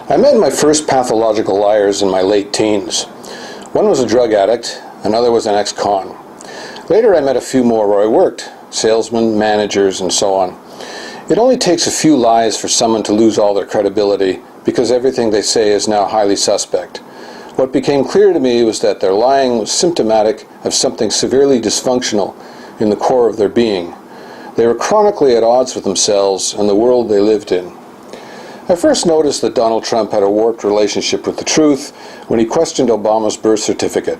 I met my first pathological liars in my late teens. One was a drug addict, another was an ex-con. Later I met a few more where I worked, salesmen, managers, and so on. It only takes a few lies for someone to lose all their credibility because everything they say is now highly suspect. What became clear to me was that their lying was symptomatic of something severely dysfunctional in the core of their being. They were chronically at odds with themselves and the world they lived in. I first noticed that Donald Trump had a warped relationship with the truth when he questioned Obama's birth certificate.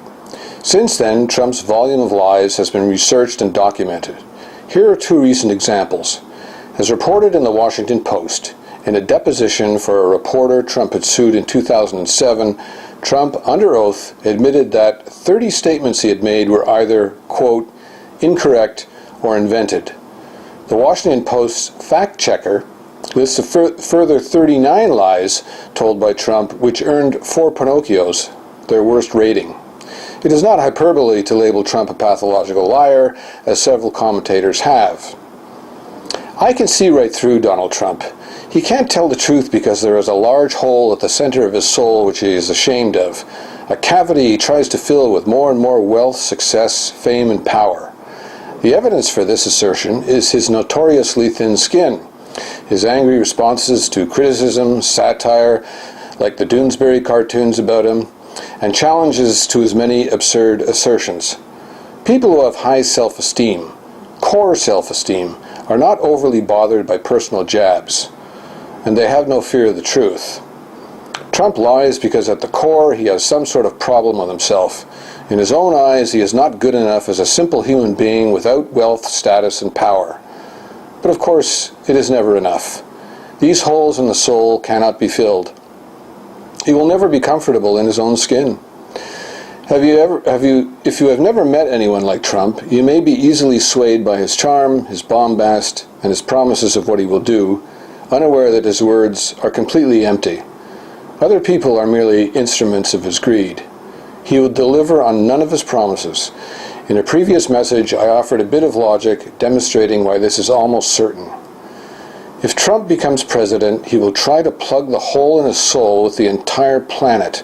Since then, Trump's volume of lies has been researched and documented. Here are two recent examples. As reported in the Washington Post, in a deposition for a reporter Trump had sued in 2007, Trump, under oath, admitted that 30 statements he had made were either, quote, incorrect or invented. The Washington Post's fact-checker lists a further 39 lies told by Trump, which earned 4 Pinocchios their worst rating. It is not hyperbole to label Trump a pathological liar, as several commentators have. I can see right through Donald Trump. He can't tell the truth because there is a large hole at the center of his soul which he is ashamed of, a cavity he tries to fill with more and more wealth, success, fame, and power. The evidence for this assertion is his notoriously thin skin, his angry responses to criticism, satire, like the Doonesbury cartoons about him, and challenges to his many absurd assertions. People who have high self-esteem, core self-esteem, are not overly bothered by personal jabs, and they have no fear of the truth. Trump lies because at the core he has some sort of problem with himself. In his own eyes, he is not good enough as a simple human being without wealth, status, and power. But of course, it is never enough. These holes in the soul cannot be filled. He will never be comfortable in his own skin. If you have never met anyone like Trump, you may be easily swayed by his charm, his bombast, and his promises of what he will do, unaware that his words are completely empty. Other people are merely instruments of his greed. He will deliver on none of his promises. In a previous message, I offered a bit of logic demonstrating why this is almost certain. If Trump becomes president, he will try to plug the hole in his soul with the entire planet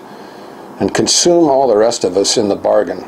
and consume all the rest of us in the bargain.